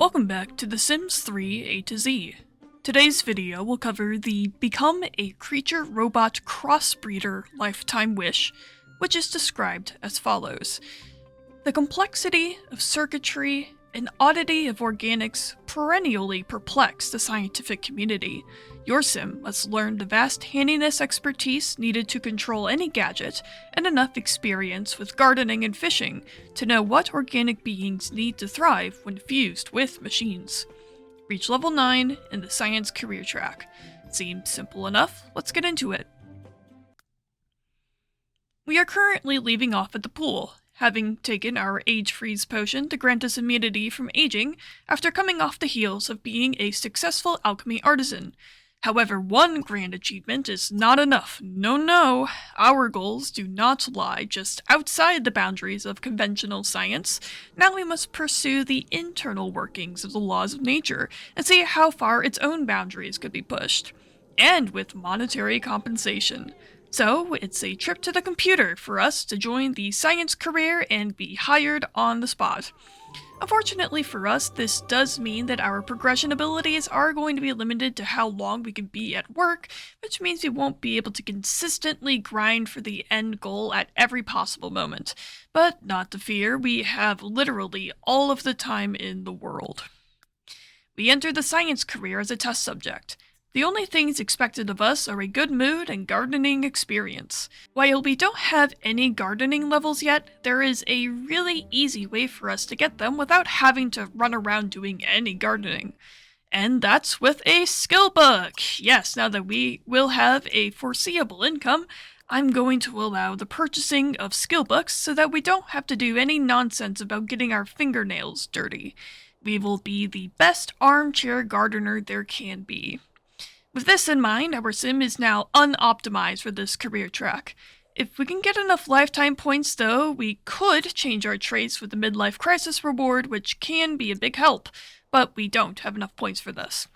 Welcome back to The Sims 3 A to Z. Today's video will cover the Become a Creature Robot Crossbreeder lifetime wish, which is described as follows. The complexity of circuitry and oddity of organics perennially perplex the scientific community. Your sim must learn the vast handiness expertise needed to control any gadget and enough experience with gardening and fishing to know what organic beings need to thrive when fused with machines. Reach level 9 in the science career track. Seems simple enough, let's get into it. We are currently leaving off at the pool, having taken our age freeze potion to grant us immunity from aging after coming off the heels of being a successful alchemy artisan. However, one grand achievement is not enough. No, our goals do not lie just outside the boundaries of conventional science. Now we must pursue the internal workings of the laws of nature and see how far its own boundaries could be pushed. And with monetary compensation. So, it's a trip to the computer for us to join the science career and be hired on the spot. Unfortunately for us, this does mean that our progression abilities are going to be limited to how long we can be at work, which means we won't be able to consistently grind for the end goal at every possible moment. But not to fear, we have literally all of the time in the world. We enter the science career as a test subject. The only things expected of us are a good mood and gardening experience. While we don't have any gardening levels yet, there is a really easy way for us to get them without having to run around doing any gardening. And that's with a skill book! Yes, now that we will have a foreseeable income, I'm going to allow the purchasing of skill books so that we don't have to do any nonsense about getting our fingernails dirty. We will be the best armchair gardener there can be. With this in mind, our sim is now unoptimized for this career track. If we can get enough lifetime points though, we could change our traits with the midlife crisis reward, which can be a big help, but we don't have enough points for this.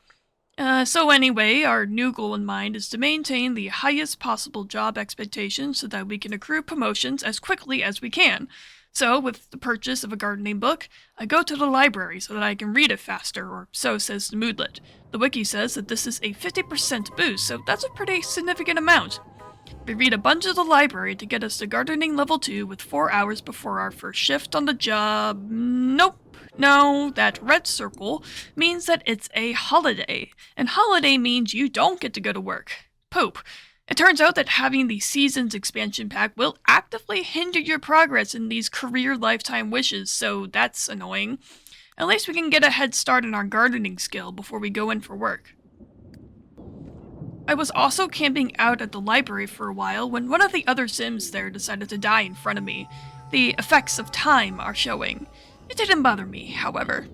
So anyway, our new goal in mind is to maintain the highest possible job expectations so that we can accrue promotions as quickly as we can. So, with the purchase of a gardening book, I go to the library so that I can read it faster, or so says the moodlet. The wiki says that this is a 50% boost, so that's a pretty significant amount. We read a bunch of the library to get us to gardening level 2 with 4 hours before our first shift on the job. Nope. No, that red circle means that it's a holiday, and holiday means you don't get to go to work. Poop. It turns out that having the Seasons expansion pack will actively hinder your progress in these career lifetime wishes, so that's annoying. At least we can get a head start in our gardening skill before we go in for work. I was also camping out at the library for a while when one of the other Sims there decided to die in front of me. The effects of time are showing. It didn't bother me, however.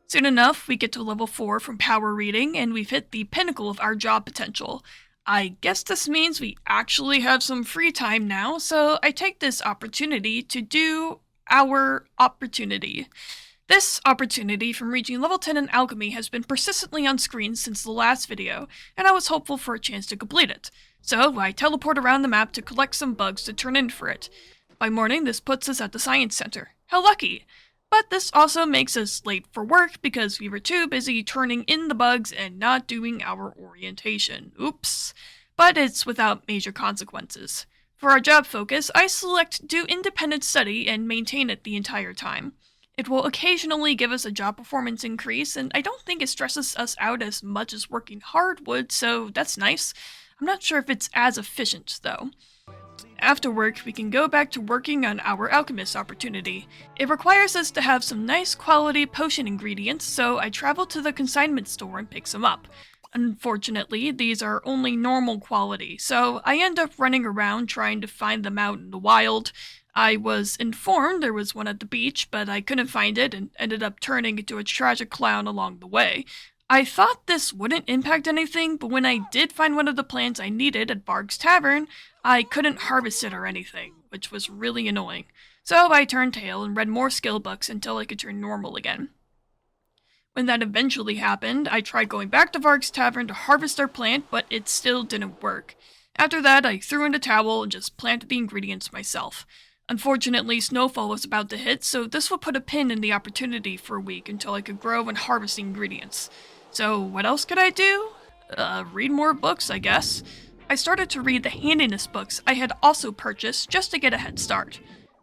Soon enough, we get to level 4 from power reading, and we've hit the pinnacle of our job potential. I guess this means we actually have some free time now, so I take this opportunity to do our opportunity. This opportunity from reaching level 10 in alchemy has been persistently on screen since the last video, and I was hopeful for a chance to complete it. So I teleport around the map to collect some bugs to turn in for it. By morning, this puts us at the science center. How lucky! But this also makes us late for work because we were too busy turning in the bugs and not doing our orientation. Oops. But it's without major consequences. For our job focus, I select do independent study and maintain it the entire time. It will occasionally give us a job performance increase, and I don't think it stresses us out as much as working hard would, so that's nice. I'm not sure if it's as efficient, though. After work, we can go back to working on our alchemist opportunity. It requires us to have some nice quality potion ingredients, so I travel to the consignment store and pick some up. Unfortunately, these are only normal quality, so I end up running around trying to find them out in the wild. I was informed there was one at the beach, but I couldn't find it and ended up turning into a tragic clown along the way. I thought this wouldn't impact anything, but when I did find one of the plants I needed at Varg's Tavern, I couldn't harvest it or anything, which was really annoying. So I turned tail and read more skill books until I could turn normal again. When that eventually happened, I tried going back to Varg's Tavern to harvest our plant, but it still didn't work. After that, I threw in the towel and just planted the ingredients myself. Unfortunately, snowfall was about to hit, so this would put a pin in the opportunity for a week until I could grow and harvest the ingredients. So, what else could I do? Read more books, I guess. I started to read the handiness books I had also purchased just to get a head start.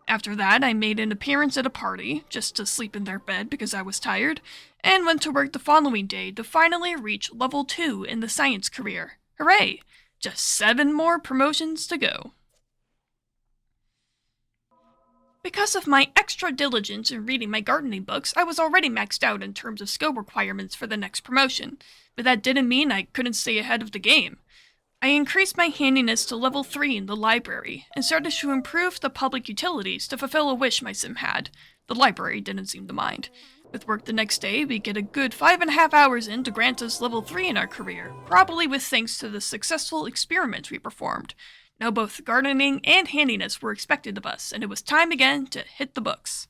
After that, I made an appearance at a party, just to sleep in their bed because I was tired, and went to work the following day to finally reach level 2 in the science career. Hooray! Just 7 more promotions to go. Because of my extra diligence in reading my gardening books, I was already maxed out in terms of skill requirements for the next promotion, but that didn't mean I couldn't stay ahead of the game. I increased my handiness to level 3 in the library, and started to improve the public utilities to fulfill a wish my sim had. The library didn't seem to mind. With work the next day, we get a good 5.5 hours in to grant us level 3 in our career, probably with thanks to the successful experiments we performed. Now both gardening and handiness were expected of us, and it was time again to hit the books.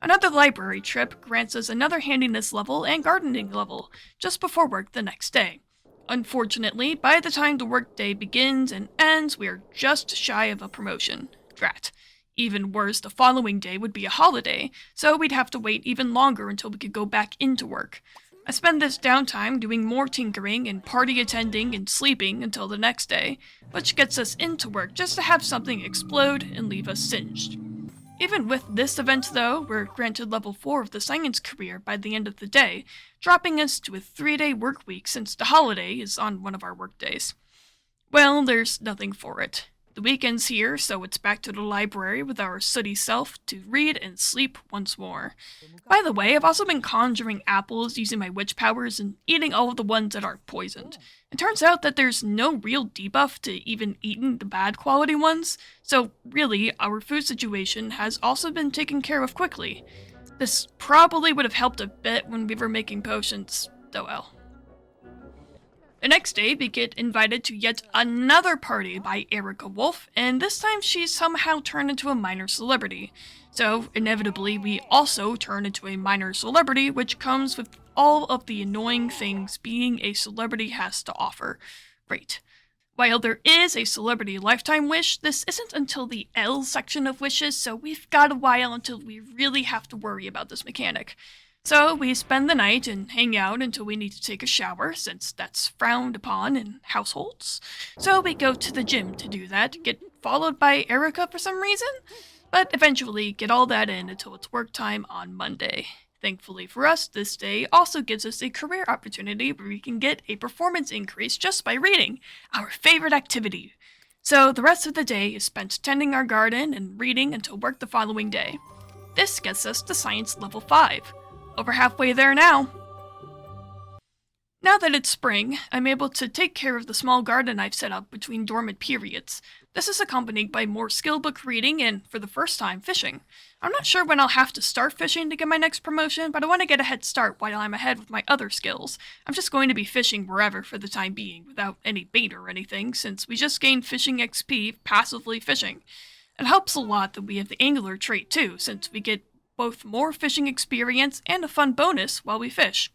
Another library trip grants us another handiness level and gardening level, just before work the next day. Unfortunately, by the time the workday begins and ends, we are just shy of a promotion. Drat. Even worse, the following day would be a holiday, so we'd have to wait even longer until we could go back into work. I spend this downtime doing more tinkering and party attending and sleeping until the next day, which gets us into work just to have something explode and leave us singed. Even with this event though, we're granted level 4 of the science career by the end of the day, dropping us to a 3-day work week since the holiday is on one of our work days. Well, there's nothing for it. The weekend's here, so it's back to the library with our sooty self to read and sleep once more. By the way, I've also been conjuring apples using my witch powers and eating all of the ones that aren't poisoned. It turns out that there's no real debuff to even eating the bad quality ones, so really, our food situation has also been taken care of quickly. This probably would have helped a bit when we were making potions, though well. The next day, we get invited to yet another party by Erica Wolf, and this time she's somehow turned into a minor celebrity. So, inevitably, we also turn into a minor celebrity, which comes with all of the annoying things being a celebrity has to offer. Great. While there is a celebrity lifetime wish, this isn't until the L section of wishes, so we've got a while until we really have to worry about this mechanic. So we spend the night and hang out until we need to take a shower, since that's frowned upon in households. So we go to the gym to do that, get followed by Erica for some reason, but eventually get all that in until it's work time on Monday. Thankfully for us, this day also gives us a career opportunity where we can get a performance increase just by reading, our favorite activity. So the rest of the day is spent tending our garden and reading until work the following day. This gets us to science level 5. Over halfway there now. Now that it's spring, I'm able to take care of the small garden I've set up between dormant periods. This is accompanied by more skill book reading and, for the first time, fishing. I'm not sure when I'll have to start fishing to get my next promotion, but I want to get a head start while I'm ahead with my other skills. I'm just going to be fishing wherever for the time being, without any bait or anything, since we just gained fishing XP passively fishing. It helps a lot that we have the angler trait too, since we get both more fishing experience and a fun bonus while we fish.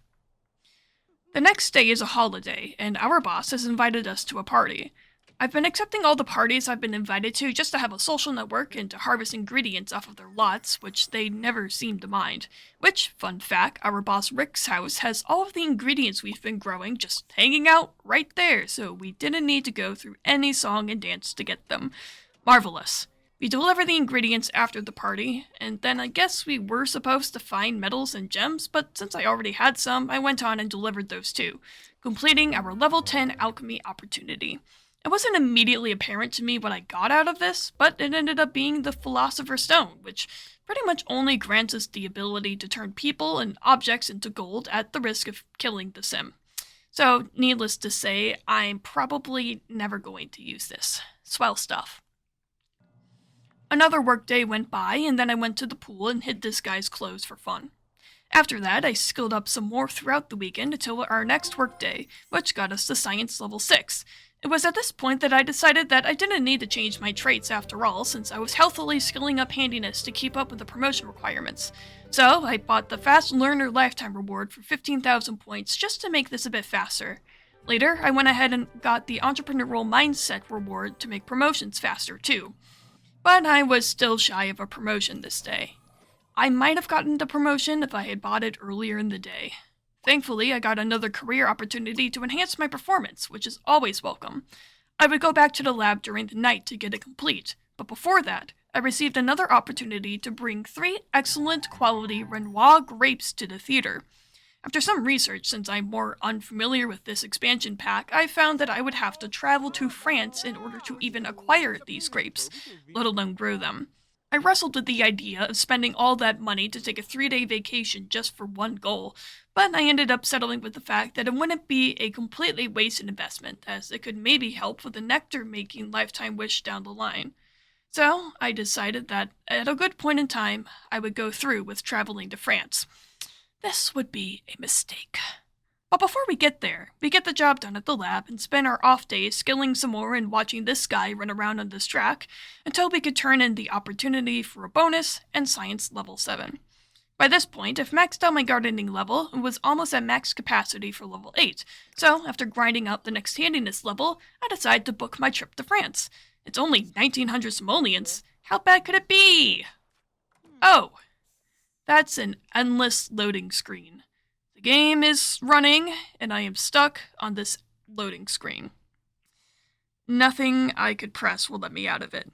The next day is a holiday, and our boss has invited us to a party. I've been accepting all the parties I've been invited to just to have a social network and to harvest ingredients off of their lots, which they never seem to mind. Which, fun fact, our boss Rick's house has all of the ingredients we've been growing just hanging out right there, so we didn't need to go through any song and dance to get them. Marvelous. We deliver the ingredients after the party, and then I guess we were supposed to find metals and gems, but since I already had some, I went on and delivered those too, completing our level 10 alchemy opportunity. It wasn't immediately apparent to me what I got out of this, but it ended up being the Philosopher's Stone, which pretty much only grants us the ability to turn people and objects into gold at the risk of killing the sim. So, needless to say, I'm probably never going to use this. Swell stuff. Another workday went by, and then I went to the pool and hid this guy's clothes for fun. After that, I skilled up some more throughout the weekend until our next workday, which got us to science level 6. It was at this point that I decided that I didn't need to change my traits after all, since I was healthily skilling up handiness to keep up with the promotion requirements. So, I bought the Fast Learner Lifetime Reward for 15,000 points just to make this a bit faster. Later, I went ahead and got the Entrepreneurial Mindset Reward to make promotions faster too. but I was still shy of a promotion this day. I might have gotten the promotion if I had bought it earlier in the day. Thankfully, I got another career opportunity to enhance my performance, which is always welcome. I would go back to the lab during the night to get it complete, but before that, I received another opportunity to bring 3 excellent quality Renoir grapes to the theater. After some research, since I'm more unfamiliar with this expansion pack, I found that I would have to travel to France in order to even acquire these grapes, let alone grow them. I wrestled with the idea of spending all that money to take a 3-day vacation just for one goal, but I ended up settling with the fact that it wouldn't be a completely wasted investment, as it could maybe help with a nectar-making lifetime wish down the line. So, I decided that at a good point in time, I would go through with traveling to France. This would be a mistake. But before we get there, we get the job done at the lab and spend our off days skilling some more and watching this guy run around on this track until we could turn in the opportunity for a bonus and science level 7. By this point, I've maxed out my gardening level and was almost at max capacity for level 8, so after grinding out the next handiness level, I decided to book my trip to France. It's only 1900 simoleons. How bad could it be? Oh, that's an endless loading screen. The game is running, and I am stuck on this loading screen. Nothing I could press will let me out of it.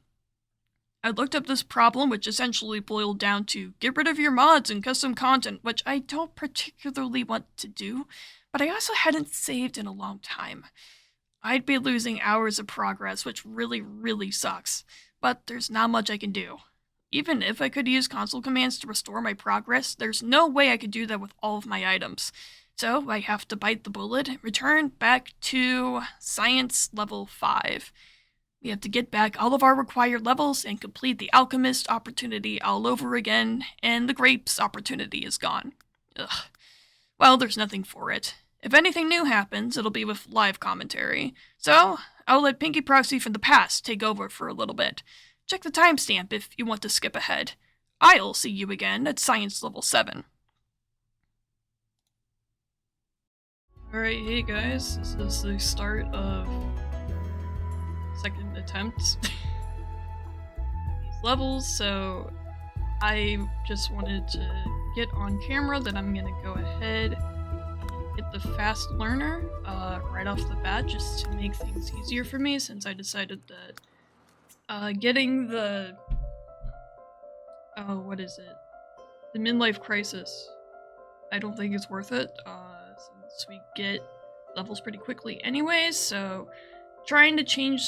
I looked up this problem, which essentially boiled down to get rid of your mods and custom content, which I don't particularly want to do, but I also hadn't saved in a long time. I'd be losing hours of progress, which really sucks, but there's not much I can do. Even if I could use console commands to restore my progress, there's no way I could do that with all of my items. So I have to bite the bullet and return back to Science level 5. We have to get back all of our required levels and complete the Alchemist opportunity all over again, and the Grapes opportunity is gone. Ugh. Well, there's nothing for it. If anything new happens, it'll be with live commentary. So, I'll let Pinky Proxy from the past take over for a little bit. Check the timestamp if you want to skip ahead. I'll see you again at Science Level 7. Alright, hey guys, this is the start of second attempt these levels, so I just wanted to get on camera that I'm gonna go ahead and get the fast learner right off the bat just to make things easier for me, since I decided that getting the what is it? The midlife crisis, I don't think it's worth it, since we get levels pretty quickly anyways, so trying to change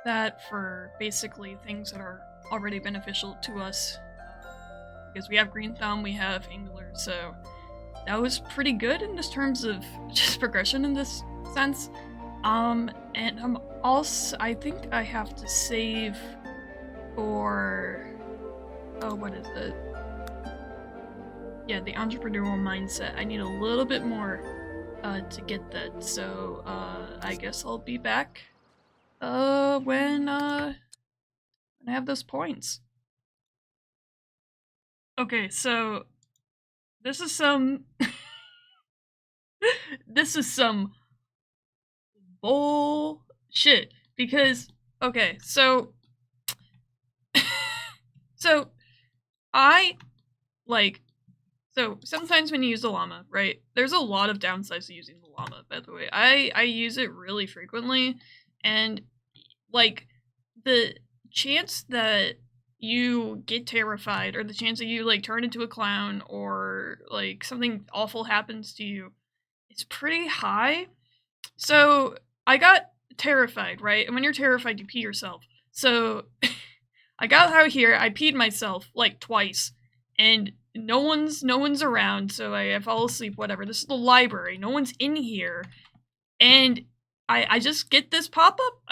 that for basically things that are already beneficial to us, because we have Green Thumb, we have Angler, so that was pretty good in this terms of just progression in this sense. And I'm also, I think I have to save for, oh, what is it? Yeah, the entrepreneurial mindset. I need a little bit more to get that, so I guess I'll be back when I have those points. Okay, so this is some this is some bullshit, because okay, so so I like, so sometimes when you use the llama, right, there's a lot of downsides to using the llama, by the way. I use it really frequently, and like the chance that you get terrified, or the chance that you like turn into a clown, or like something awful happens to you, is pretty high. So I got terrified, right? And when you're terrified, you pee yourself. So I got out here, I peed myself like twice, and no one's around, so I fall asleep, whatever. This is the library, no one's in here, and I just get this pop-up.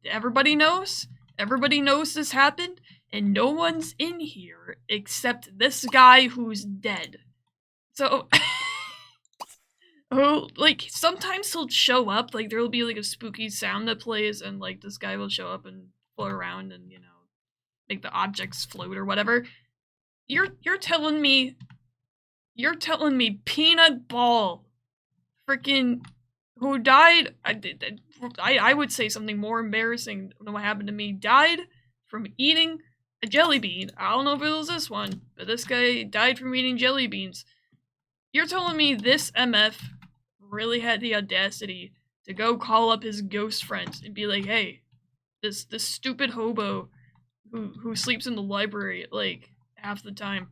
Everybody knows this happened, and no one's in here except this guy who's dead. So oh, like, sometimes he'll show up, like, there'll be, like, a spooky sound that plays, and, like, this guy will show up and float around and, you know, make the objects float or whatever. You're telling me Peanut Ball frickin' who died, I would say something more embarrassing than what happened to me, died from eating a jelly bean. I don't know if it was this one, but this guy died from eating jelly beans. You're telling me this MF really had the audacity to go call up his ghost friends and be like, hey, this stupid hobo who sleeps in the library like half the time.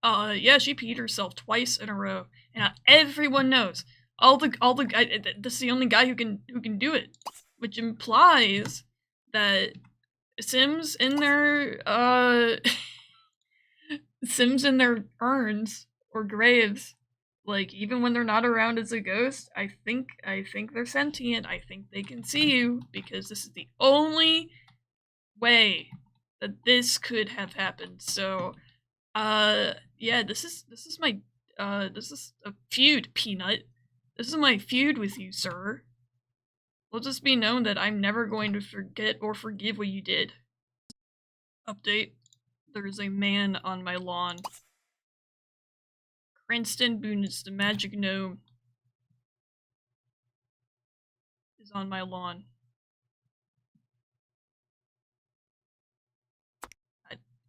Yeah, she peed herself twice in a row, and everyone knows. This is the only guy who can do it, which implies that Sims in their Sims in their urns or graves, like even when they're not around as a ghost, I think they're sentient. I think they can see you because this is the only way that this could have happened. So, yeah, this is my this is a feud, Peanut. This is my feud with you, sir. Let just be known that I'm never going to forget or forgive what you did. Update. There is a man on my lawn. Cranston Boons, the magic gnome, is on my lawn.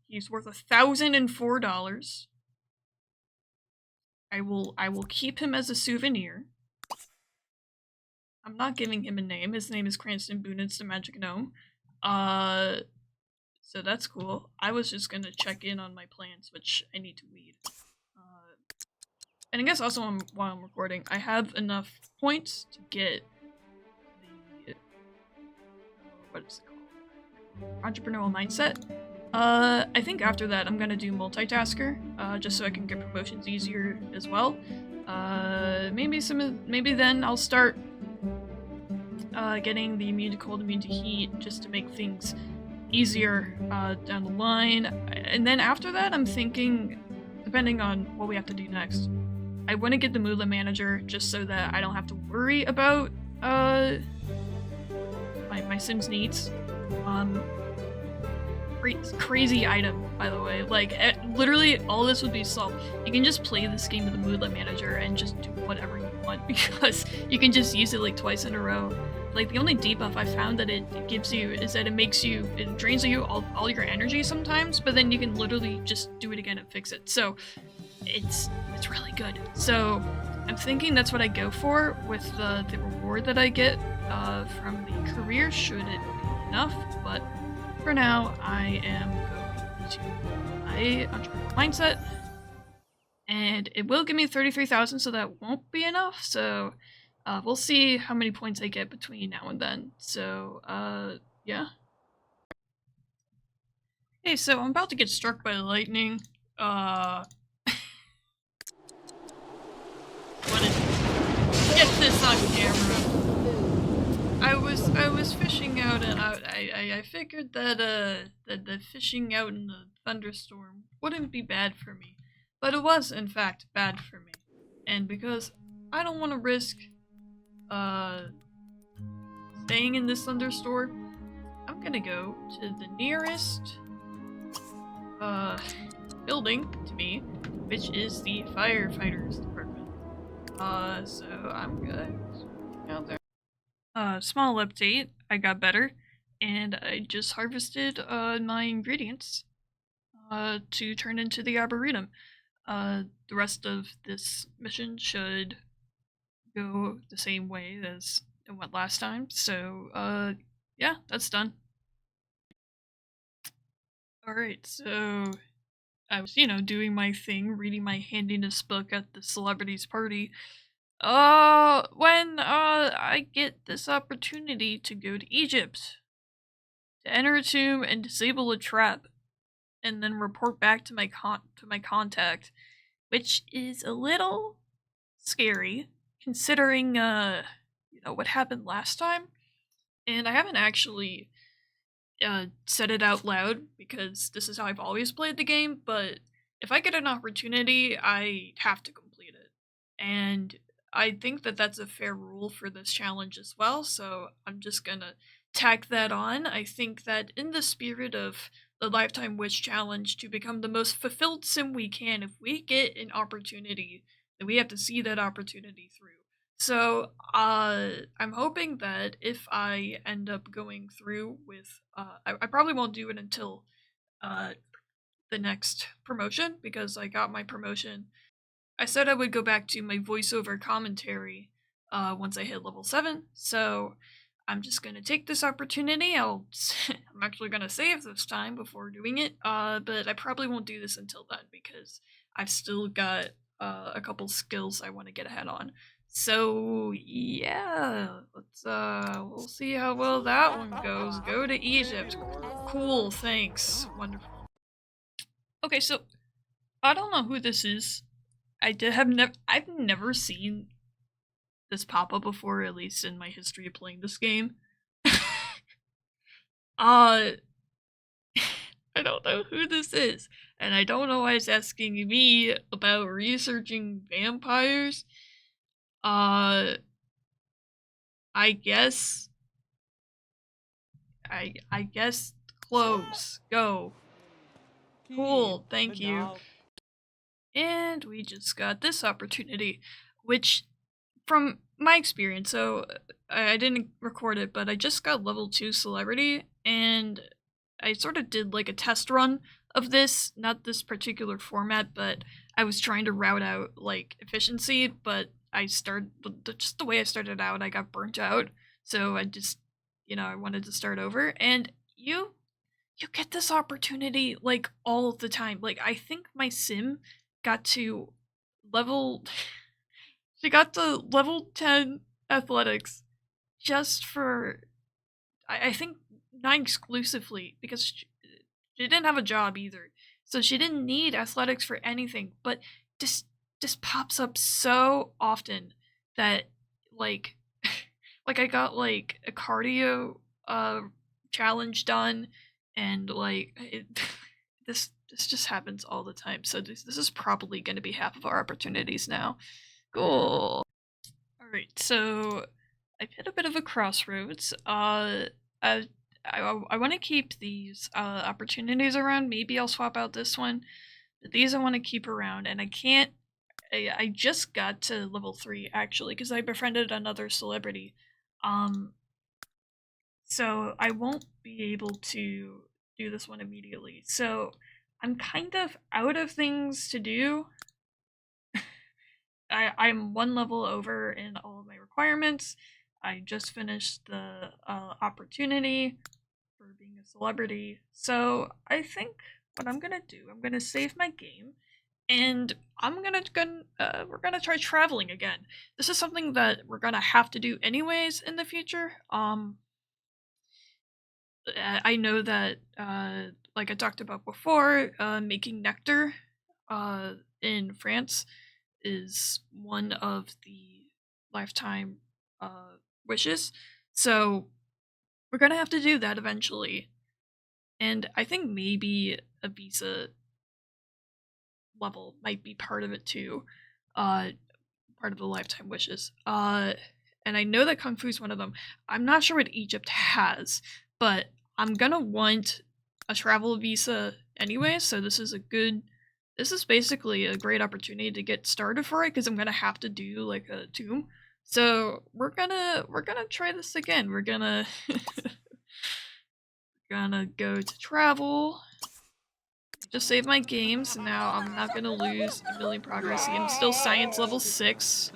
He's worth $1,004. I will keep him as a souvenir. I'm not giving him a name. His name is Cranston Boonitz, the magic gnome. So that's cool. I was just gonna check in on my plants, which I need to weed. And I guess also while I'm recording, I have enough points to get the what is it called? Entrepreneurial mindset. I think after that I'm gonna do multitasker, just so I can get promotions easier as well. Maybe then I'll start getting the immune to cold, immune to heat, just to make things easier down the line. And then after that, I'm thinking, depending on what we have to do next, I want to get the Moodlet Manager just so that I don't have to worry about my Sims needs. Crazy item, by the way. Like, literally, all this would be solved. You can just play this game with the Moodlet Manager and just do whatever you want because you can just use it like twice in a row. Like, the only debuff I found that it gives you is that it drains you all your energy sometimes, but then you can literally just do it again and fix it. So, it's really good. So, I'm thinking that's what I go for with the reward that I get from the career, should it be enough, but for now, I am going to my entrepreneurial mindset, and it will give me 33,000, so that won't be enough, so we'll see how many points I get between now and then. So, yeah. Hey, so I'm about to get struck by lightning. What is... Get this on camera. I was fishing out, and I figured that the fishing out in the thunderstorm wouldn't be bad for me, but it was in fact bad for me, and because I don't want to risk staying in this thunderstorm, I'm gonna go to the nearest building to me, which is the firefighters department. So I'm good out there. Small update, I got better, and I just harvested my ingredients to turn into the Arboretum. The rest of this mission should go the same way as it went last time, so yeah, that's done. Alright, so I was, doing my thing, reading my handiness book at the celebrity's party, when I get this opportunity to go to Egypt, to enter a tomb and disable a trap, and then report back to my contact, which is a little scary considering what happened last time. And I haven't actually said it out loud because this is how I've always played the game, but if I get an opportunity, I have to complete it. And I think that that's a fair rule for this challenge as well, so I'm just gonna tack that on. I think that in the spirit of the Lifetime Wish Challenge to become the most fulfilled sim we can, if we get an opportunity, then we have to see that opportunity through. So, I'm hoping that if I end up going through with, I probably won't do it until, uh, the next promotion because I got my promotion. I said I would go back to my voiceover commentary once I hit level 7, so I'm just gonna take this opportunity. I'm actually gonna save this time before doing it, but I probably won't do this until then because I've still got a couple skills I want to get ahead on. So yeah, we'll see how well that one goes. Go to Egypt. Cool, thanks. Wonderful. Okay, so I don't know who this is. I've never seen this pop up before, at least in my history of playing this game. uh I don't know who this is, and I don't know why it's asking me about researching vampires. Uh I guess I guess close. Go. Cool, thank you. And we just got this opportunity, which from my experience, so I didn't record it, but I just got level 2 celebrity, and I sort of did like a test run of this, not this particular format, but I was trying to route out like efficiency, but just the way I started out, I got burnt out. So I just, I wanted to start over, and you get this opportunity like all the time. Like I think my sim got to level she got to level 10 athletics just for I think not exclusively because she didn't have a job either. So she didn't need athletics for anything, but this this pops up so often that like like I got like a cardio challenge done and this just happens all the time. So this is probably going to be half of our opportunities now. Cool. All right, so I've hit a bit of a crossroads. I I want to keep these opportunities around. Maybe I'll swap out this one, but these I want to keep around. And I can't. I just got to level 3 actually because I befriended another celebrity. Um, so I won't be able to do this one immediately. So I'm kind of out of things to do. I'm one level over in all of my requirements. I just finished the opportunity for being a celebrity. So I think what I'm gonna do, I'm gonna save my game, and we're gonna try traveling again. This is something that we're gonna have to do anyways in the future. I know that like I talked about before, making nectar in France is one of the lifetime wishes. So we're gonna have to do that eventually. And I think maybe a visa level might be part of it too. Uh Part of the lifetime wishes. And I know that Kung Fu is one of them. I'm not sure what Egypt has, but I'm gonna want a travel visa anyway, so this is basically a great opportunity to get started for it because I'm gonna have to do like a tomb. So we're gonna try this again. We're gonna gonna go to travel. Just save my game, so now I'm not gonna lose a million progress. I'm still science level 6.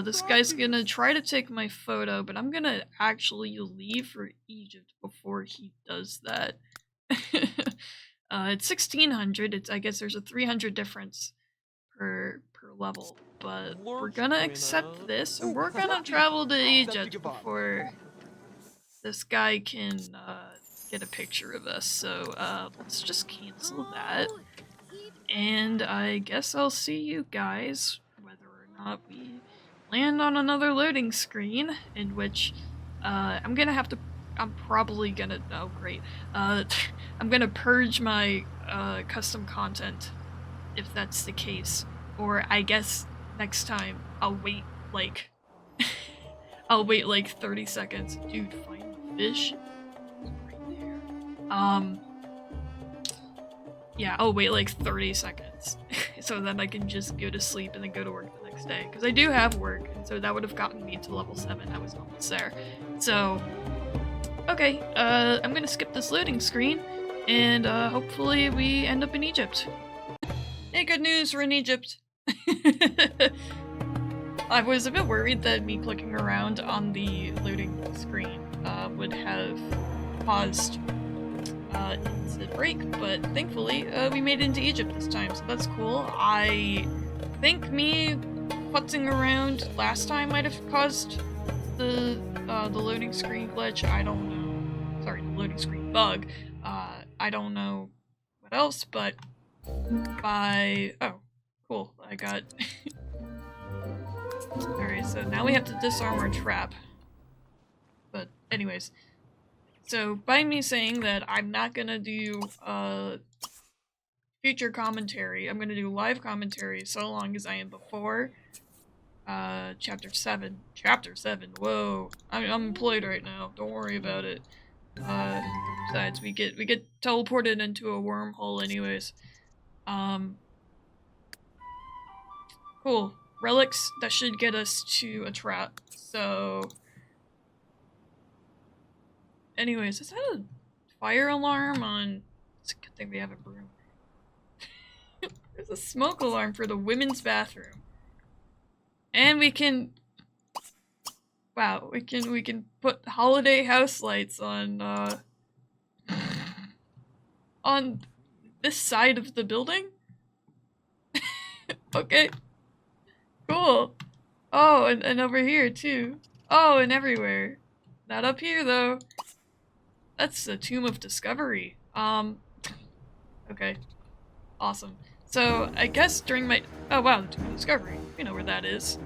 This guy's gonna try to take my photo, but I'm gonna actually leave for Egypt before he does that. It's 1600. I guess there's a 300 difference per level, but we're gonna accept this, and we're gonna travel to Egypt before this guy can get a picture of us. So let's just cancel that, and I guess I'll see you guys whether or not we land on another loading screen in which I'm probably gonna, oh great, I'm gonna purge my custom content if that's the case, or I guess next time I'll wait like I'll wait like 30 seconds. Dude, find the fish right there. Yeah, I'll wait like 30 seconds so then I can just go to sleep and then go to work the next next day, because I do have work, and so that would have gotten me to level 7. I was almost there. So, okay, I'm gonna skip this loading screen, and hopefully we end up in Egypt. Hey, good news, we're in Egypt. I was a bit worried that me clicking around on the loading screen would have paused the break, but thankfully we made it into Egypt this time, so that's cool. I think me putzing around last time might have caused the loading screen glitch. I don't know. Sorry, the loading screen bug. I don't know what else, but oh, cool. I got. Alright, so now we have to disarm our trap. But anyways. So, by me saying that I'm not gonna do, future commentary, I'm gonna do live commentary so long as I am before, Chapter 7. Chapter 7, whoa. I'm employed right now, don't worry about it. Besides, we get teleported into a wormhole anyways. Cool. Relics, that should get us to a trap, so... Anyways, is that a fire alarm on... It's a good thing we have a broom. There's a smoke alarm for the women's bathroom. And we can... Wow, we can put holiday house lights on this side of the building? Okay. Cool. Oh, and over here too. Oh, and everywhere. Not up here though. That's the Tomb of Discovery. Okay. Awesome. So, I guess during my- Oh wow, the Tomb of Discovery. We know where that is.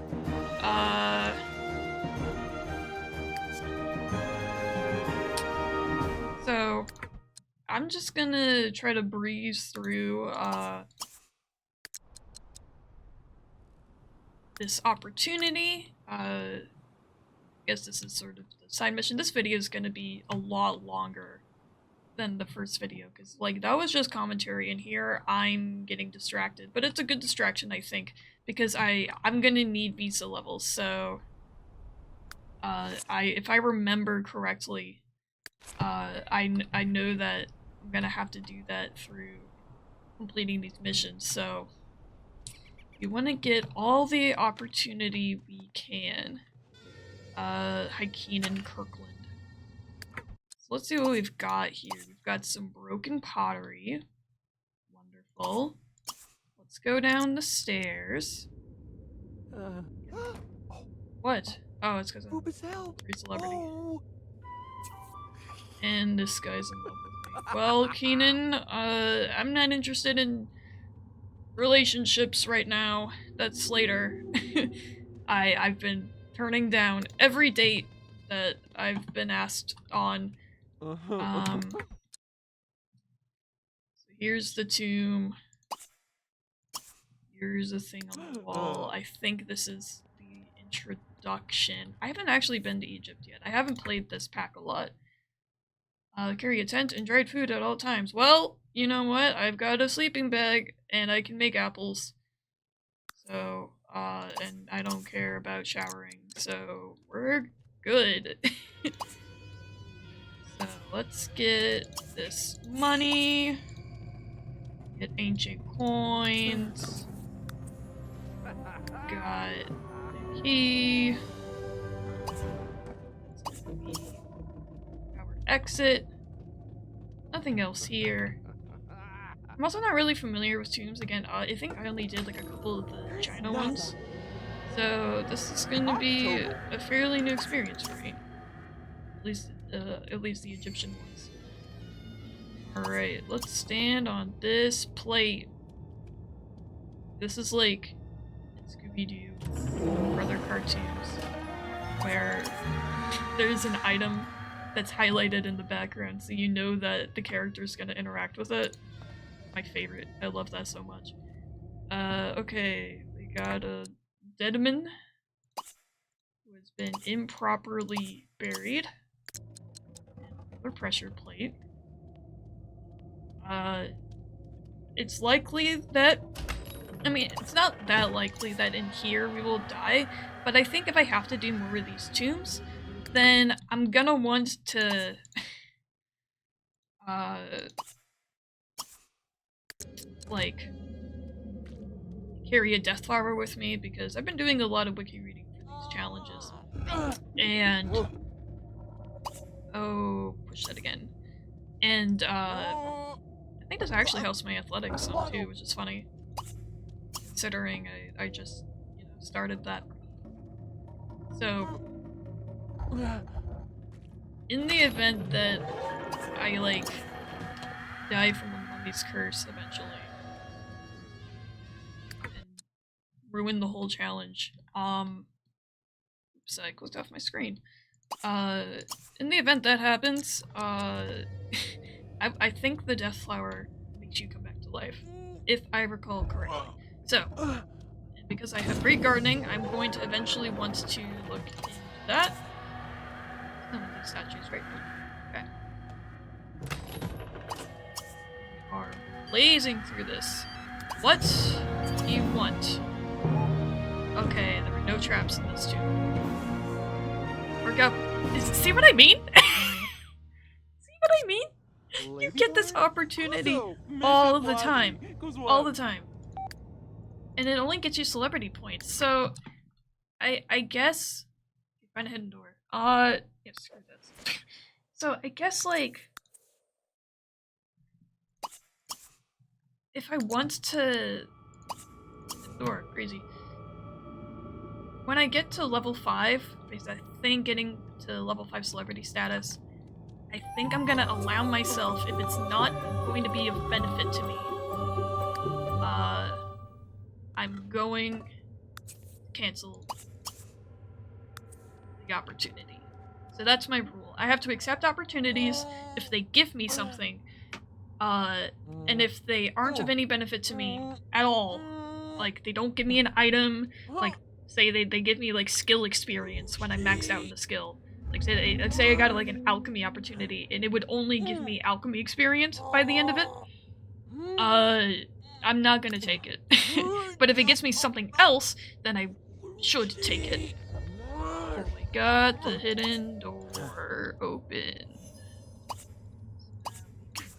So, I'm just gonna try to breeze through, this opportunity. I guess this is sort of the side mission. This video is gonna be a lot longer than the first video, because, like, that was just commentary, and here I'm getting distracted. But it's a good distraction, I think, because I'm gonna need visa levels, so... if I remember correctly, I know that I'm gonna have to do that through completing these missions, so... We want to get all the opportunity we can. Hykeen Kirkland. So let's see what we've got here. We've got some broken pottery. Wonderful. Let's go down the stairs. What? Oh, it's because I'm a celebrity. And this guy's in love with me. Well, Keenan, I'm not interested in relationships right now. That's later. I've been turning down every date that I've been asked on. So here's the tomb. Here's a thing on the wall. I think this is the introduction. I haven't actually been to Egypt yet. I haven't played this pack a lot. Carry a tent and dried food at all times. Well, you know what? I've got a sleeping bag and I can make apples. So, and I don't care about showering, so we're good. So let's get this money, get ancient coins, got the key, our exit, nothing else here. I'm also not really familiar with tombs again. I think I only did like a couple of the China ones. So this is going to be a fairly new experience for me. At least the Egyptian ones. Alright, let's stand on this plate. This is like Scooby-Doo or other cartoons where there's an item that's highlighted in the background so you know that the character's gonna interact with it. My favorite. I love that so much. Okay, we got a dead man who has been improperly buried. And another pressure plate. It's likely that I mean, it's not that likely that in here we will die, but I think if I have to do more of these tombs, then I'm gonna want to, like, carry a death flower with me, because I've been doing a lot of wiki reading for these challenges. And... oh, push that again. And, I think this actually helps my athletics some too, which is funny. Considering I just, you know, started that. So, in the event that I, like, die from the mummy's curse eventually, and ruin the whole challenge, oops, I closed off my screen. In the event that happens, I think the death flower makes you come back to life, if I recall correctly. So, and because I have great gardening, I'm going to eventually want to look into that. Some of these statues right now. Okay. We are blazing through this. What do you want? Okay, there were no traps in this tomb. Work out. See what I mean? See what I mean? You get this opportunity all the time. All the time. And it only gets you celebrity points, so I guess find a hidden door. Yeah, screw this. So I guess, like, if I want to door, crazy. When I get to level 5, because I think getting to level 5 celebrity status, I think I'm gonna allow myself, if it's not going to be of benefit to me, I'm going to cancel the opportunity. So that's my rule. I have to accept opportunities if they give me something, and if they aren't of any benefit to me at all, like they don't give me an item, like say they give me like skill experience when I'm maxed out in the skill. Like let's say I got like an alchemy opportunity and it would only give me alchemy experience by the end of it. I'm not gonna take it. But if it gets me something else, then I should take it. Oh my god, the hidden door open.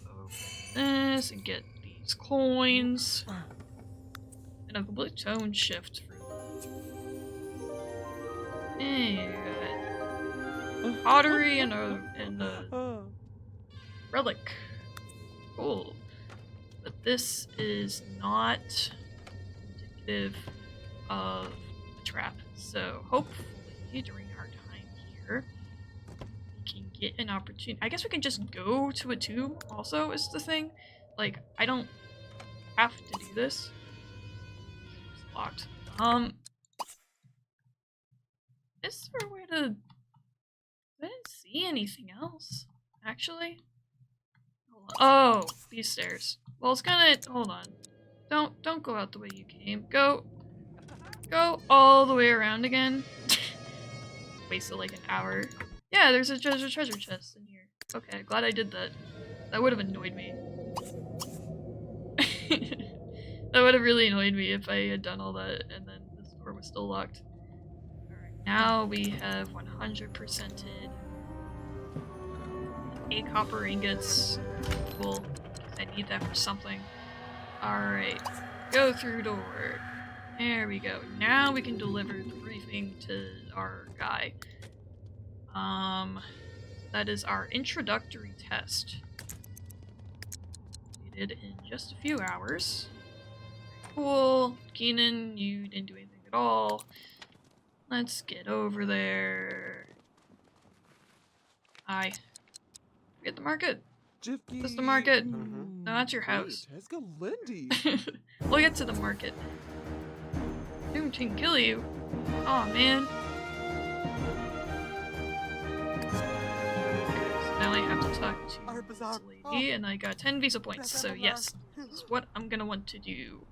Open this and get these coins. And a complete tone shift for and pottery and a relic. Cool. But this is not indicative of a trap. So hopefully during our time here we can get an opportunity. I guess we can just go to a tomb also is the thing. Like, I don't have to do this. It's locked. Is there a way to... I didn't see anything else, actually. Oh, these stairs. Well, it's gonna... hold on. Don't go out the way you came. Go all the way around again. Wasted like an hour. Yeah, there's a treasure chest in here. Okay, glad I did that. That would have annoyed me. That would have really annoyed me if I had done all that and then this door was still locked. Alright, now we have 100%ed 8 copper ingots. Cool. I need that for something. Alright, go through door. There we go. Now we can deliver the briefing to our guy. That is our introductory test. Completed in just a few hours. Cool. Keenan, you didn't do anything at all. Let's get over there. Hi. We at the market. That's the market. No, that's your house. We'll get to the market. Doom can kill you. Aw, man. So now I have to talk to this lady, and I got 10 visa points, so yes, this is what I'm gonna want to do.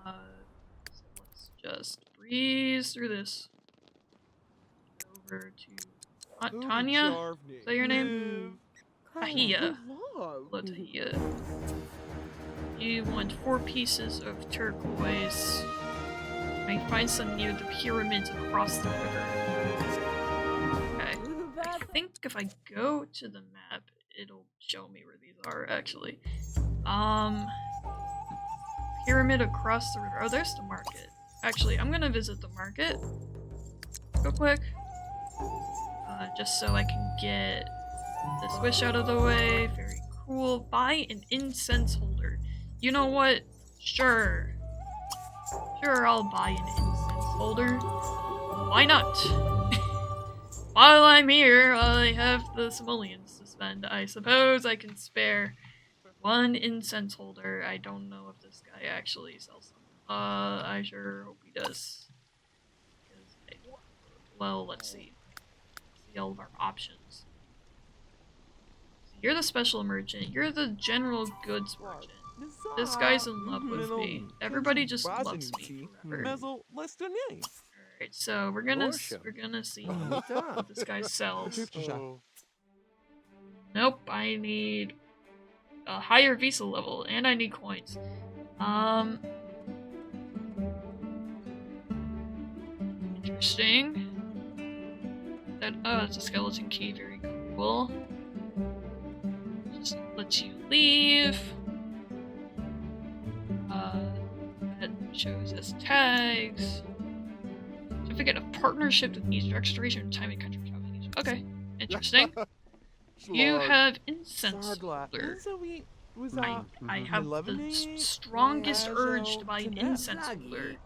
So let's just breeze through this. Over to Tanya? Is that your name? Tahia. Hello, Tahia. You want 4 pieces of turquoise. I find some near the pyramids across the river. Okay. I think if I go to the map, it'll show me where these are, actually. Pyramid across the river. Oh, there's the market. Actually, I'm gonna visit the market real quick. Just so I can get this wish out of the way. Very cool. Buy an incense holder. You know what? Sure. Sure, I'll buy an incense holder. Why not? While I'm here, I have the simoleons to spend. I suppose I can spare 1 incense holder. I don't know if this guy actually sells them. I sure hope he does. Well, let's see. See all of our options. You're the special merchant. You're the general goods merchant. This guy's in love with me. Everybody just loves me forever. Alright, so we're gonna see what this guy sells. Nope, I need a higher visa level, and I need coins. Interesting. It's a skeleton key, very cool. Just lets you leave. That shows us tags. Certificate of partnership with Egypt, restoration, time and country traveling Egypt. Okay, interesting. You have incense holder. I have the strongest urge to buy an incense holder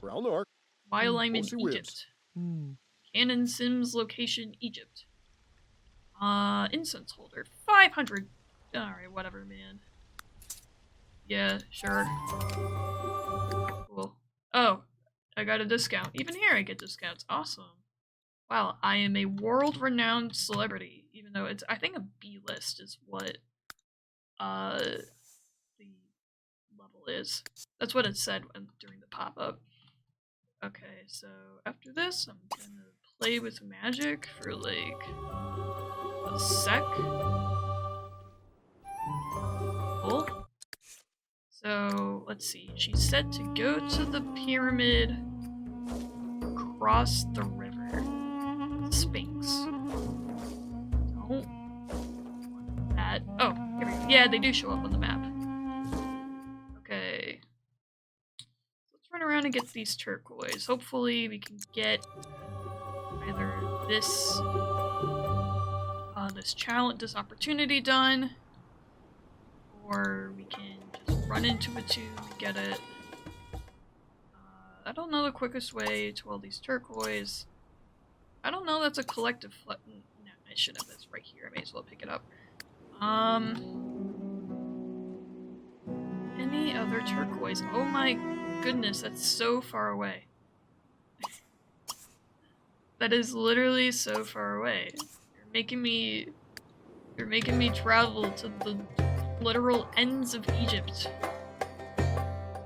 while I'm in Egypt. Canon Sims location Egypt. Incense holder 500. Alright, whatever, man. Yeah, sure. Cool. Oh, I got a discount. Even here I get discounts. Awesome. Wow, I am a world-renowned celebrity. Even though it's, I think a B-list is what the level is. That's what it said during the pop-up. Okay, so after this, I'm gonna play with magic for like a sec. Cool. So let's see. She said to go to the pyramid across the river. Sphinx. Don't want that. Oh, here we go. Yeah, they do show up on the map. Okay. Let's run around and get these turquoise. Hopefully we can get either this this opportunity done, or we can just run into a tomb and get it. I don't know the quickest way to all these turquoise. I don't know that's a collective no, I should have this right here. I may as well pick it up. Any other turquoise? Oh my goodness, that's so far away. That is literally so far away. You're making me travel to the literal ends of Egypt.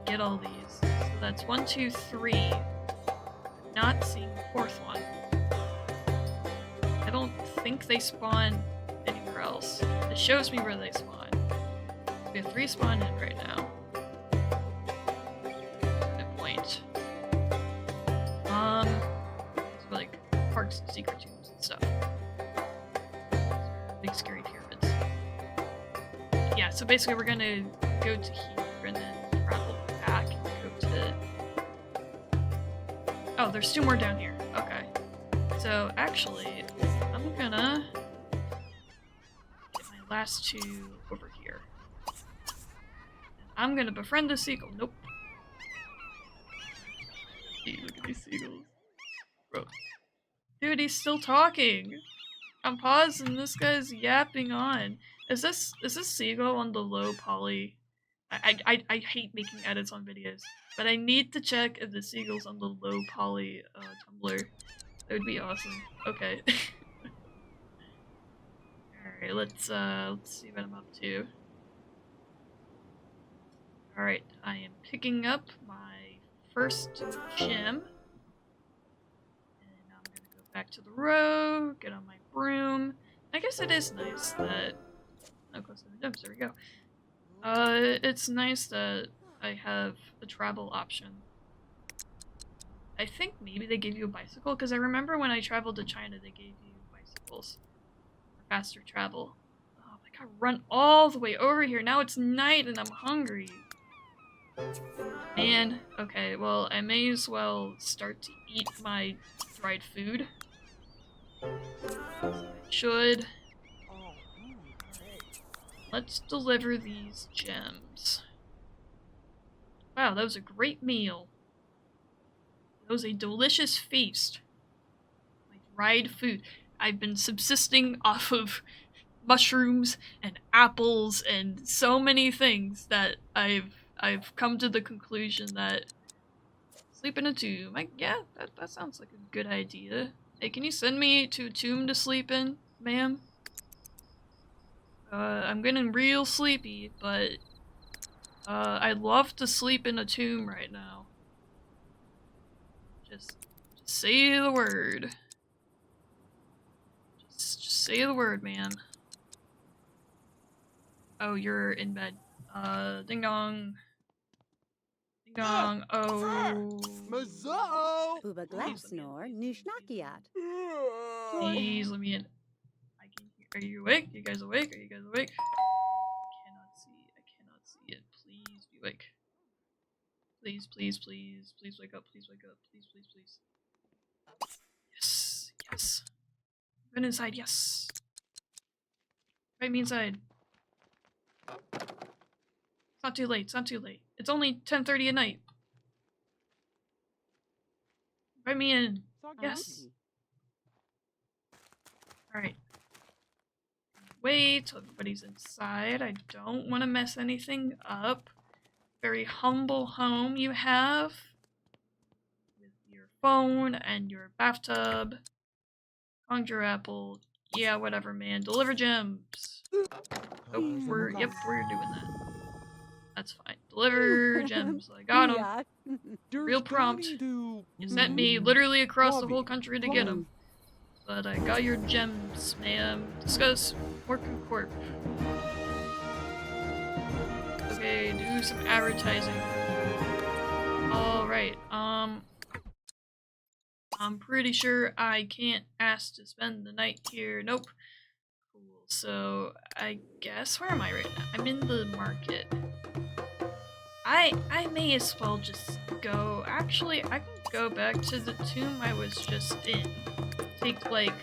Get all these. So that's 1, 2, 3. Not seeing the 4th one. I don't think they spawn anywhere else. It shows me where they spawn. We have 3 spawned in right now. Good point. These are like parks and secret tombs and stuff. Big scary pyramids. Yeah, so basically we're gonna go to here and then travel back and go to... Oh, there's 2 more down here. Okay. So actually, I'm gonna get my last 2 over here. And I'm gonna befriend the seagull. Nope. Gee, look at these seagulls. Bro. Dude, he's still talking. I'm paused and this guy's yapping on. Is this seagull on the low poly? I hate making edits on videos, but I need to check if the seagull's on the low poly Tumblr. That would be awesome. Okay. Alright, let's see what I'm up to. Alright, I am picking up my first gem. And I'm gonna go back to the row, get on my broom. I guess it is nice that... Oh, close to the dumps, there we go. It's nice that I have a travel option. I think maybe they gave you a bicycle, because I remember when I traveled to China, they gave you bicycles for faster travel. Oh, I gotta run all the way over here. Now it's night and I'm hungry. Man, okay, well, I may as well start to eat my dried food. I should. Let's deliver these gems. Wow, that was a great meal. That was a delicious feast. My dried food. I've been subsisting off of mushrooms and apples and so many things that I've come to the conclusion that sleep in a tomb. Yeah, that sounds like a good idea. Hey, can you send me to a tomb to sleep in, ma'am? I'm getting real sleepy, but I'd love to sleep in a tomb right now. Just say the word. Just say the word, man. Oh, you're in bed. Ding dong. Ding dong. Oh. Mazo! Uba Glapsnor, Nushnakiat. Please let me in. I can hear. Are you awake? You guys awake? Are you guys awake? I cannot see. I cannot see it. Please be awake. Please, please, please. Please wake up. Please wake up. Please, please, please. Yes. Yes. Been inside. Yes. Right me inside. It's not too late. It's not too late. It's only 10:30 at night. Invite me in. Yes. Alright. Wait till everybody's inside. I don't want to mess anything up. Very humble home you have. With your phone and your bathtub. Conjure apple. Yeah, whatever, man. Deliver gems. Oh, we're doing that. That's fine. Deliver gems. I got them. Real prompt. You sent me literally across the whole country to get them. But I got your gems, ma'am. Discuss working corp. Okay, do some advertising. Alright, I'm pretty sure I can't ask to spend the night here. Nope. Cool. So, I guess, where am I right now? I'm in the market. I may as well just go. Actually, I can go back to the tomb I was just in. Take, like,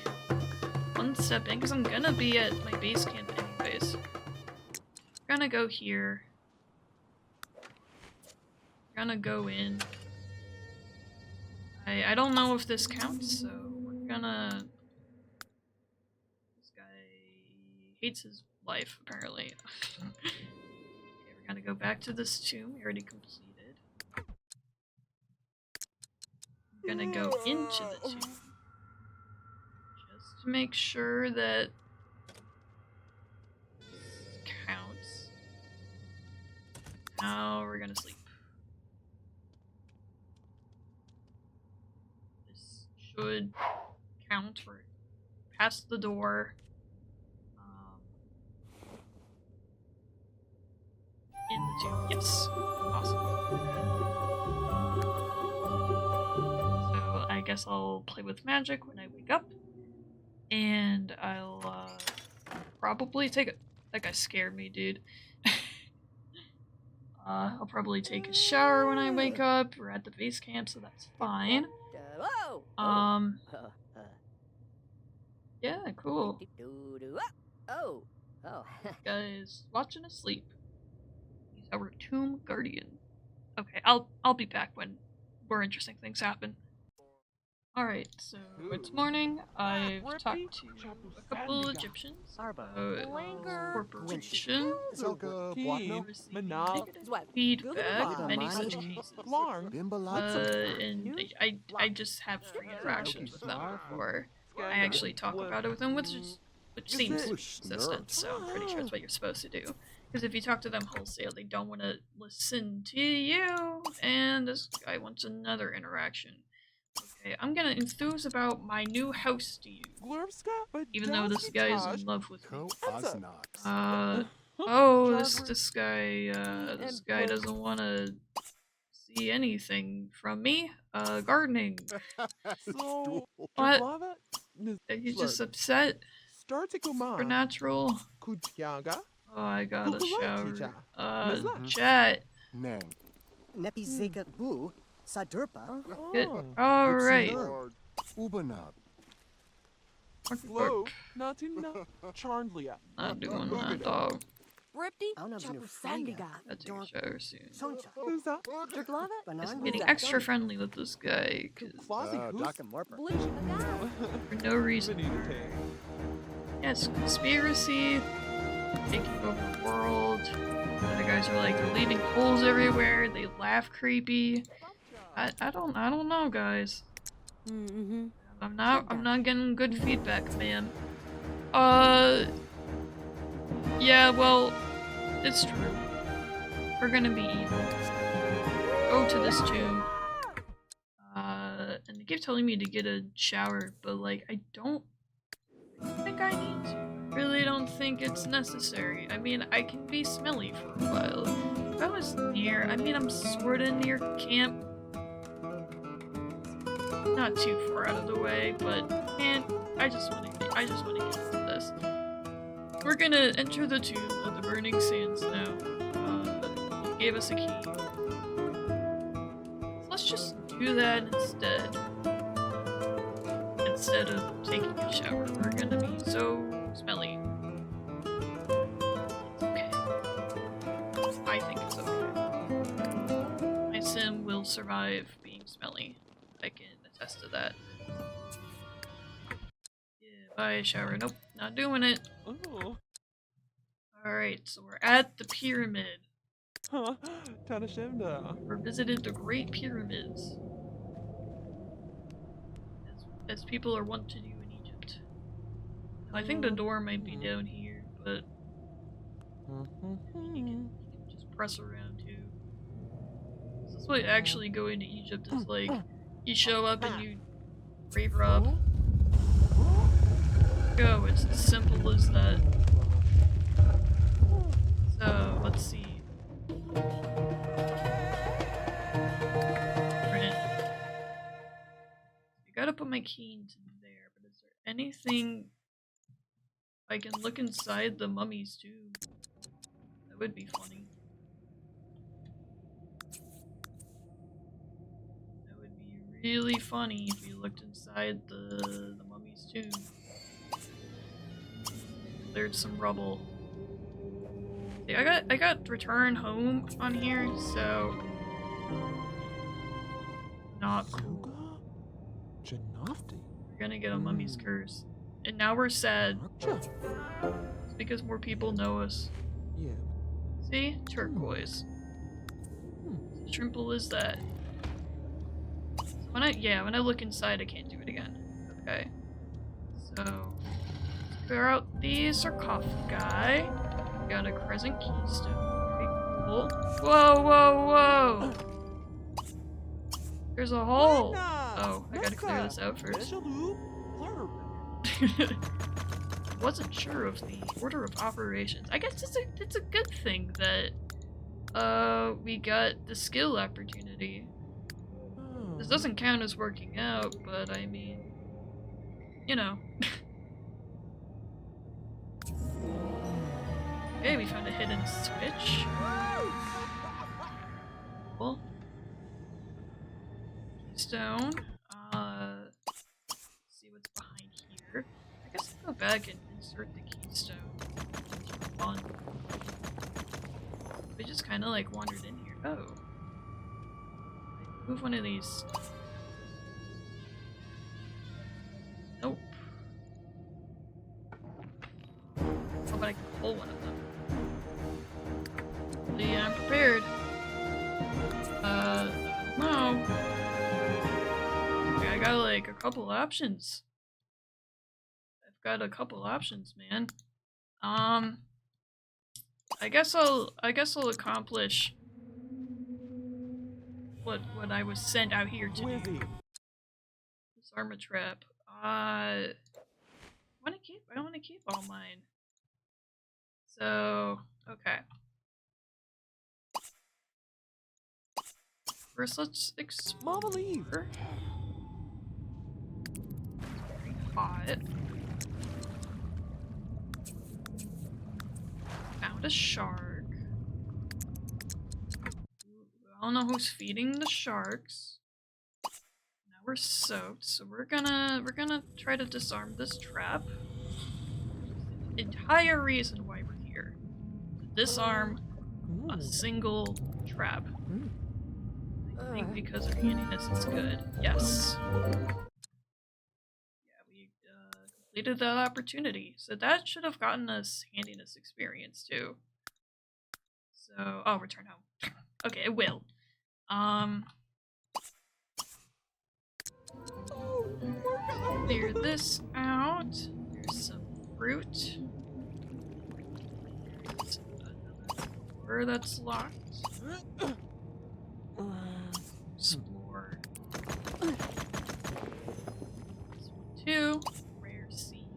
one step in, because I'm gonna be at my base camp anyways. We're gonna go here. We're gonna go in. I don't know if this counts, so we're gonna... This guy hates his life, apparently. Okay, we're gonna go back to this tomb we already completed. We're gonna go into the tomb. Just to make sure that this counts. Now we're gonna sleep. This should count. We're past the door. In the tomb. Yes. Awesome. So I guess I'll play with magic when I wake up. And I'll probably take a... That guy scared me, dude. I'll probably take a shower when I wake up. We're at the base camp, so that's fine. Yeah, cool. Guys, watching us sleep. He's our tomb guardian. Okay, I'll be back when more interesting things happen. Alright, so it's morning. I've talked to a couple Egyptians about corporation. Feedback, many such cases. And I just have 3 interactions with them before I actually talk about it with them, which seems consistent, so I'm pretty sure it's what you're supposed to do. Because if you talk to them wholesale, they don't want to listen to you, and this guy wants another interaction. Okay, I'm gonna enthuse about my new house to you. Even though this guy is in love with me. Oh, this guy doesn't want to see anything from me. Gardening. So, What? Jerglava? Are you just upset? Startikuma. Supernatural. Kutyaga? Oh, I got a shower. Kukulaichicha. Chat. Nang. Nepi Zeka Bu, Sadurpa. Good. All right. Lord. Ubanab. Slow. Natina. Charndlia. Not doing that, dog. Ripty, Aunavnu Chapu Franga. Sandiga. I'll take a shower soon. Soncha. Luza. Jerglava, I'm Banan getting Luza. extra friendly with this guy, cause Clausy Hoos. Doc and Morper. Bleach Magal. for no reason. Benita. Yes, conspiracy, taking over the world. The other guys are like leaving holes everywhere. They laugh creepy. I don't know, guys. Mm-hmm. I'm not getting good feedback, man. Yeah, well, it's true. We're gonna be evil. Go to this tomb. And they keep telling me to get a shower, but like, I don't think I need to. Really don't think it's necessary. I mean, I can be smelly for a while. If I was near, I mean, I'm sorta near camp. Not too far out of the way, but man, I just wanna get into this. We're gonna enter the tomb of the burning sands now. He gave us a key. So let's just do that instead. Instead of taking a shower, we're gonna be so smelly. It's okay. I think it's okay. My sim will survive being smelly. I can attest to that. Yeah, bye, shower. Nope, not doing it. Oh. Alright, so we're at the pyramid. Huh. Tanashemda. We visited the Great Pyramids. As people are wont to do in Egypt. Now, I think the door might be down here, but you can just press around too. This is what actually going to Egypt is like. You show up and you grave rob. Go, it's as simple as that. So, let's see. Print. I gotta put my key into there, but is there anything I can look inside the mummy's tomb? That would be funny. That would be really funny if we looked inside the mummy's tomb. Cleared some rubble. See, I got return home on here, so not cool. Janofti. We're gonna get a mummy's curse. And now we're sad. Archa. It's because more people know us. Yeah. See? Turquoise. As simple as that. So when I look inside I can't do it again. Okay. So let's clear out the sarcophagi. Got a crescent keystone. Very cool. Whoa, whoa, whoa! There's a hole! Oh, I gotta clear this out first. Wasn't sure of the order of operations. I guess it's a good thing that we got the skill opportunity. This doesn't count as working out, but I mean, you know. Okay, we found a hidden switch. Cool. Keystone. Let's see what's behind here. I guess I'll go back and insert the keystone. Fun. We just kind of like wandered in here. Oh. Move one of these. Nope. Oh, but I can pull one of them. Yeah, I'm prepared. No. Okay, I got like a couple options. I've got a couple options, man. I guess I'll accomplish what I was sent out here to do. This armor trap. I want to keep all mine. So, okay. First, let's explore. Mama leave. Very hot. Found a shark. I don't know who's feeding the sharks. Now we're soaked, so we're gonna try to disarm this trap. The entire reason why we're here. To disarm a single trap. I think because of handiness it's good. Yes. Yeah, we completed that opportunity. So that should have gotten us handiness experience too. So, oh, return home. Okay, it will. Clear this out. There's some fruit. There's another door that's locked. Explore. This one too. Rare seed.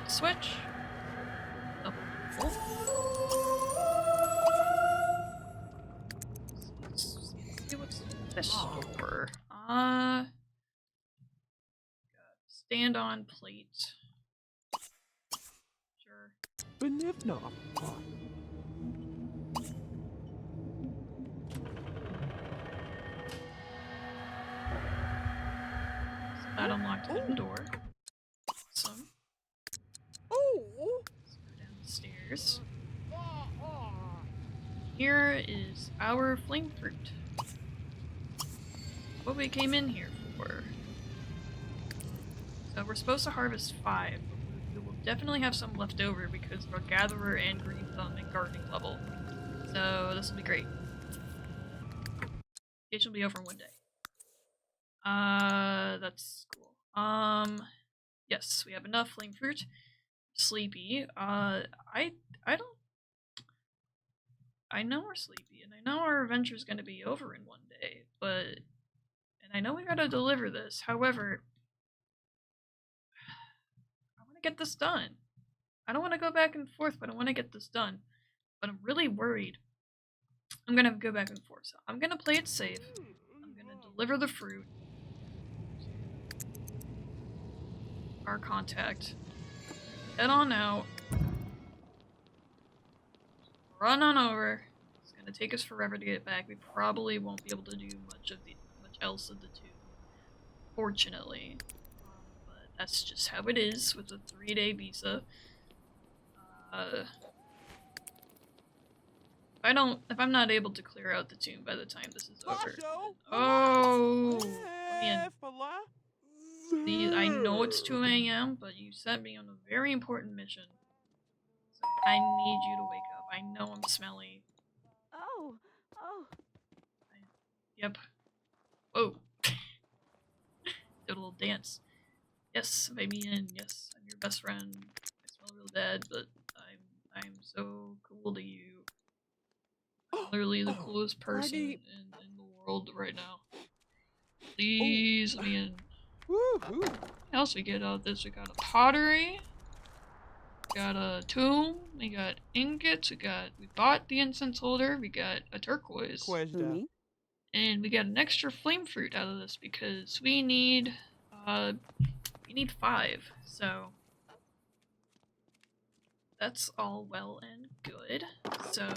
Switch. Double pull. Let's see what's in this door. Stand on plate. Sure. Benivna. So that unlocked a hidden door. Awesome. Oh. Let's go down the stairs. Here is our flame fruit. What we came in here for. So we're supposed to harvest 5, but we will definitely have some left over because of our gatherer and green thumb and gardening level. So this will be great. It will be over in one day. That's cool. Yes, we have enough flame fruit. Sleepy. I know we're sleepy, and I know our adventure's gonna be over in one day, and I know we gotta deliver this. However, I want to get this done. I don't want to go back and forth, but I want to get this done. But I'm really worried. I'm gonna go back and forth. So I'm gonna play it safe. I'm gonna deliver the fruit. Our contact. Head on out. Run on over. It's gonna take us forever to get back. We probably won't be able to do much else of the tomb, fortunately. But that's just how it is with a 3-day visa. If I'm not able to clear out the tomb by the time this is over. Oh, man. I know it's 2 a.m., but you sent me on a very important mission. So I need you to wake up. I know I'm smelly. Oh. Yep. Whoa. Did a little dance. Yes, invite me in. Yes, I'm your best friend. I smell real bad, but I'm so cool to you. I'm literally the coolest person in the world right now. Please let me in. Woohoo. What else we get out of this? We got a pottery. We got a tomb. We got ingots. We bought the incense holder. We got a turquoise. Quezda. And we got an extra flame fruit out of this because we need 5. So that's all well and good. So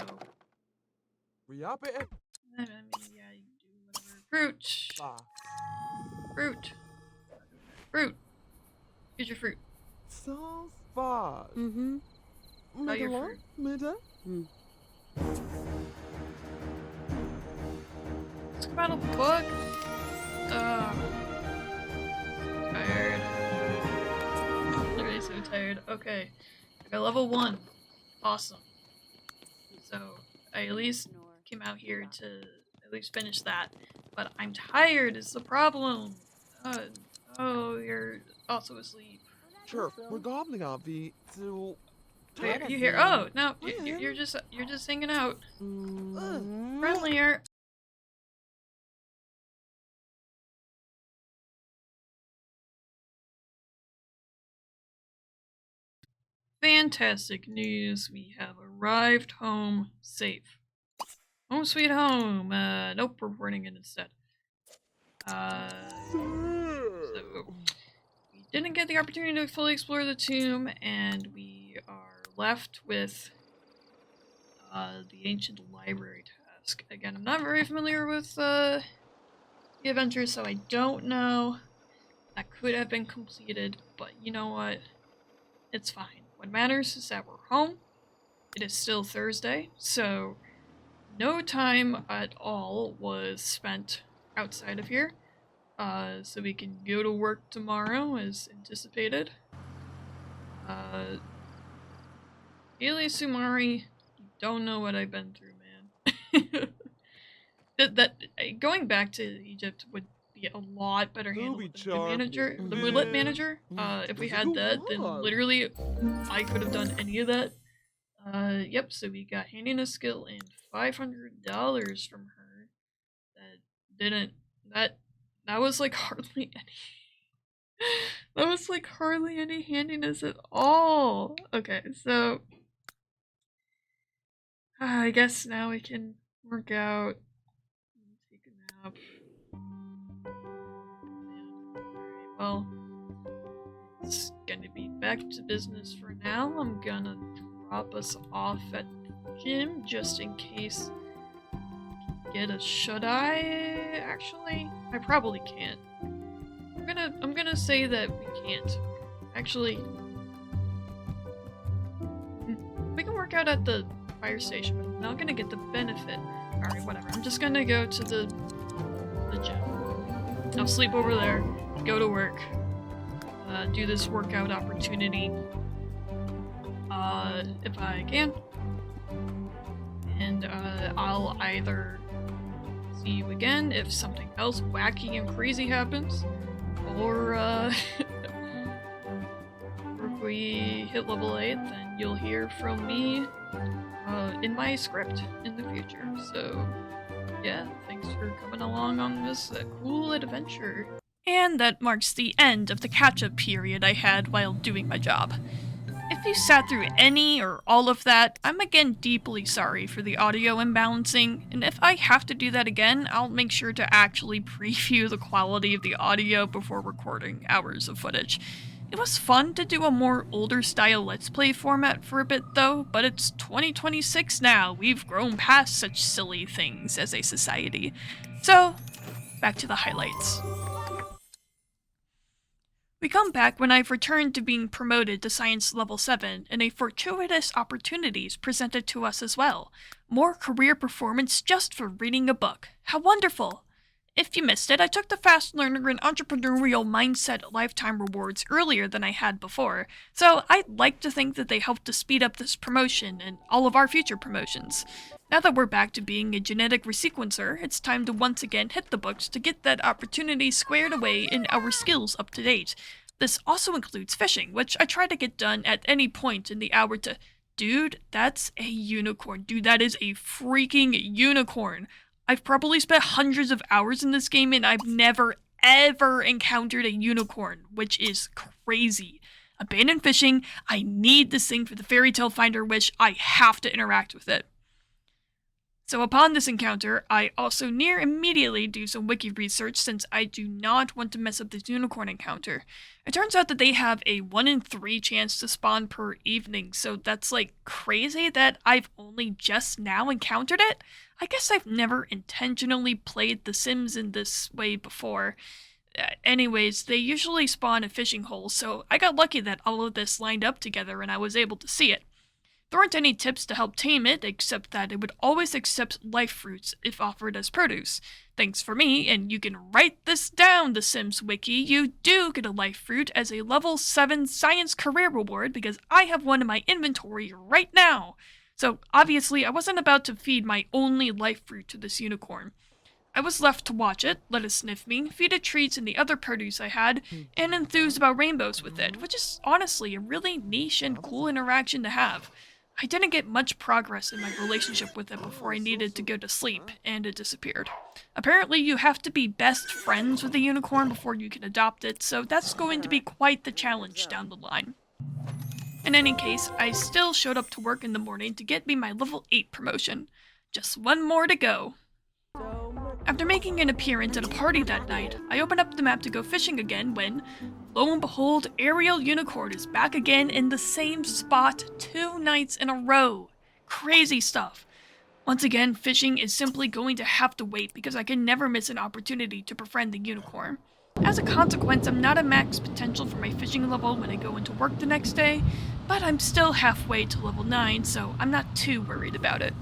Riape. I mean, yeah, you do whatever. Fruit. Fruit. Fruit. Here's your fruit. Sans faz. Mm-hmm. Got your fruit. Mida. Let's come out of the book. Tired. Literally so tired. Okay. I got level 1. Awesome. So I at least came out here to at least finish that. But I'm tired is the problem. Oh, you're also asleep. Sure, we're gobbling on the to. Wait, are you here? Oh no, you're just hanging out. Friendlier. fantastic news. We have arrived home safe. Home sweet home. Nope, we're reporting it instead. So we didn't get the opportunity to fully explore the tomb, and we are left with the ancient library task. Again, I'm not very familiar with the adventure, so I don't know. That could have been completed, but you know what? It's fine. What matters is that we're home. It is still Thursday, so no time at all was spent outside of here. So we can go to work tomorrow as anticipated. Daily Sumari, you don't know what I've been through, man. Going back to Egypt would be a lot better handled with the manager, the roulette manager. If we had that, then literally I could have done any of that. Yep. So we got handiness skill and $500 from her. That was like hardly any. That was like hardly any handiness at all. Okay, so I guess now we can work out and take a nap. Alright, well, it's gonna be back to business for now. I'm gonna drop us off at the gym just in case I can get a shut-eye. Actually, I probably can't. I'm gonna say that we can't. Actually, we can work out at the fire station, but I'm not gonna get the benefit. Alright, whatever. I'm just gonna go to the gym. I'll sleep over there, go to work, do this workout opportunity, if I can. And, I'll either see you again if something else wacky and crazy happens, or, or if we hit level 8, then you'll hear from me, in my script in the future. So, yeah, thanks for coming along on this cool adventure. And that marks the end of the catch-up period I had while doing my job. If you sat through any or all of that, I'm again deeply sorry for the audio imbalancing, and if I have to do that again, I'll make sure to actually preview the quality of the audio before recording hours of footage. It was fun to do a more older style Let's Play format for a bit though, but it's 2026 now. We've grown past such silly things as a society. So, back to the highlights. We come back when I've returned to being promoted to Science Level 7, and a fortuitous opportunities presented to us as well. More career performance just for reading a book. How wonderful! If you missed it, I took the Fast Learner and Entrepreneurial Mindset Lifetime Rewards earlier than I had before, so I'd like to think that they helped to speed up this promotion and all of our future promotions. Now that we're back to being a genetic resequencer, it's time to once again hit the books to get that opportunity squared away and our skills up to date. This also includes fishing, which I try to get done at any point in the hour to... Dude, that's a unicorn. Dude, that is a freaking unicorn. I've probably spent hundreds of hours in this game and I've never, ever encountered a unicorn, which is crazy. Abandoned fishing, I need this thing for the fairy tale finder wish, I have to interact with it. So upon this encounter, I also near immediately do some wiki research since I do not want to mess up this unicorn encounter. It turns out that they have a 1 in 3 chance to spawn per evening, so that's like crazy that I've only just now encountered it. I guess I've never intentionally played The Sims in this way before. Anyways, they usually spawn a fishing hole, so I got lucky that all of this lined up together and I was able to see it. There aren't any tips to help tame it, except that it would always accept life fruits if offered as produce. Thanks for me, and you can write this down, The Sims Wiki, you do get a life fruit as a level 7 science career reward because I have one in my inventory right now. So obviously I wasn't about to feed my only life fruit to this unicorn. I was left to watch it, let it sniff me, feed it treats and the other produce I had, and enthuse about rainbows with it, which is honestly a really niche and cool interaction to have. I didn't get much progress in my relationship with it before I needed to go to sleep, and it disappeared. Apparently you have to be best friends with the unicorn before you can adopt it, so that's going to be quite the challenge down the line. In any case, I still showed up to work in the morning to get me my level 8 promotion. Just one more to go. After making an appearance at a party that night, I opened up the map to go fishing again when, lo and behold, Ariel Unicorn is back again in the same spot 2 nights in a row. Crazy stuff. Once again, fishing is simply going to have to wait because I can never miss an opportunity to befriend the unicorn. As a consequence, I'm not at max potential for my fishing level when I go into work the next day, but I'm still halfway to level 9, so I'm not too worried about it.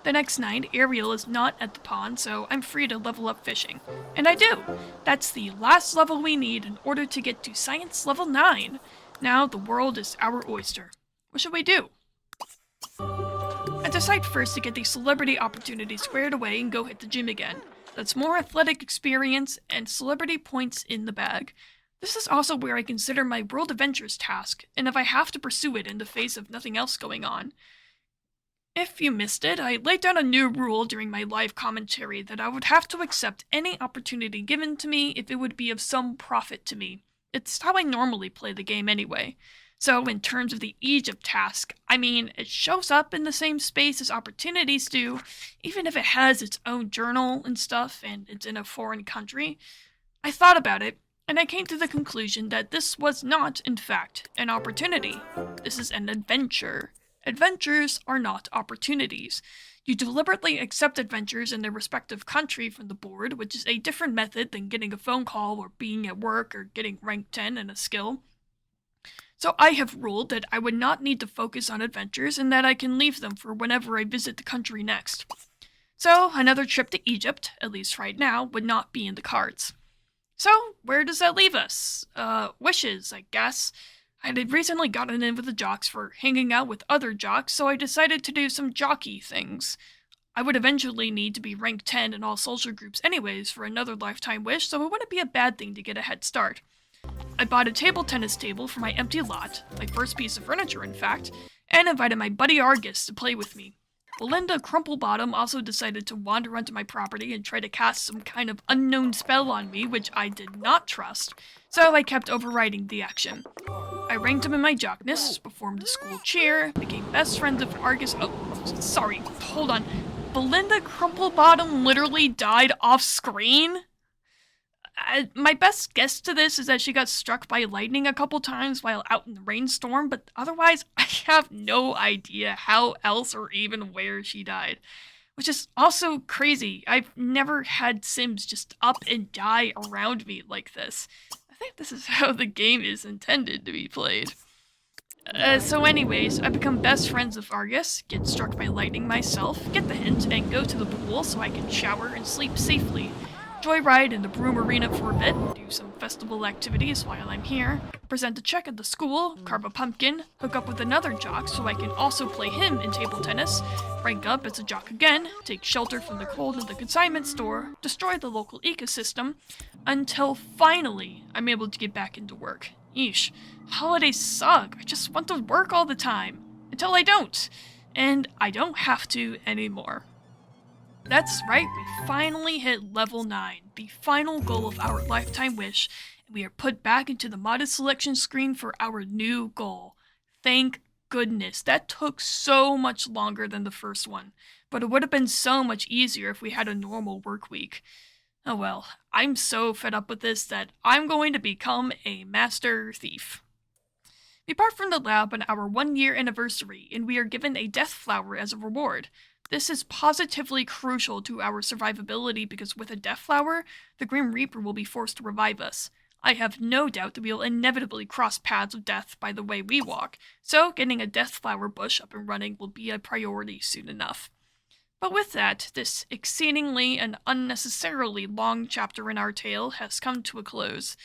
The next night, Ariel is not at the pond, so I'm free to level up fishing. And I do! That's the last level we need in order to get to Science Level 9. Now the world is our oyster. What should we do? I decide first to get the celebrity opportunity squared away and go hit the gym again. That's more athletic experience and celebrity points in the bag. This is also where I consider my World Adventures task, and if I have to pursue it in the face of nothing else going on. If you missed it, I laid down a new rule during my live commentary that I would have to accept any opportunity given to me if it would be of some profit to me. It's how I normally play the game anyway. So in terms of the Egypt task, I mean, it shows up in the same space as opportunities do, even if it has its own journal and stuff and it's in a foreign country. I thought about it, and I came to the conclusion that this was not, in fact, an opportunity. This is an adventure. Adventures are not opportunities. You deliberately accept adventures in their respective country from the board, which is a different method than getting a phone call or being at work or getting rank 10 in a skill. So I have ruled that I would not need to focus on adventures and that I can leave them for whenever I visit the country next. So another trip to Egypt, at least right now, would not be in the cards. So where does that leave us? Wishes, I guess. I had recently gotten in with the jocks for hanging out with other jocks, so I decided to do some jockey things. I would eventually need to be rank 10 in all social groups anyways for another lifetime wish, so it wouldn't be a bad thing to get a head start. I bought a table tennis table for my empty lot, my first piece of furniture in fact, and invited my buddy Argus to play with me. Belinda Crumplebottom also decided to wander onto my property and try to cast some kind of unknown spell on me, which I did not trust, so I kept overriding the action. I ranked him in my jockness, performed the school cheer, became best friends with Argus. Oh, sorry, hold on. Belinda Crumplebottom literally died off screen? My best guess to this is that she got struck by lightning a couple times while out in the rainstorm, but otherwise I have no idea how else or even where she died. Which is also crazy. I've never had Sims just up and die around me like this. I think this is how the game is intended to be played. So anyways, I become best friends with Argus, get struck by lightning myself, get the hint, and go to the pool so I can shower and sleep safely. Joyride in the Broom Arena for a bit, do some festival activities while I'm here, present a check at the school, carve a pumpkin, hook up with another jock so I can also play him in table tennis, rank up as a jock again, take shelter from the cold in the consignment store, destroy the local ecosystem, until finally I'm able to get back into work. Yeesh, holidays suck. I just want to work all the time. Until I don't. And I don't have to anymore. That's right, we finally hit level 9, the final goal of our lifetime wish, and we are put back into the modded selection screen for our new goal. Thank goodness, that took so much longer than the first one, but it would have been so much easier if we had a normal work week. Oh well, I'm so fed up with this that I'm going to become a master thief. We part from the lab on our 1-year anniversary, and we are given a death flower as a reward. This is positively crucial to our survivability because with a death flower, the Grim Reaper will be forced to revive us. I have no doubt that we will inevitably cross paths with death by the way we walk, so getting a death flower bush up and running will be a priority soon enough. But with that, this exceedingly and unnecessarily long chapter in our tale has come to a close.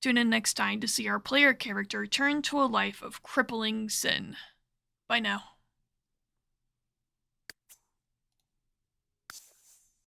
Tune in next time to see our player character turn to a life of crippling sin. Bye now.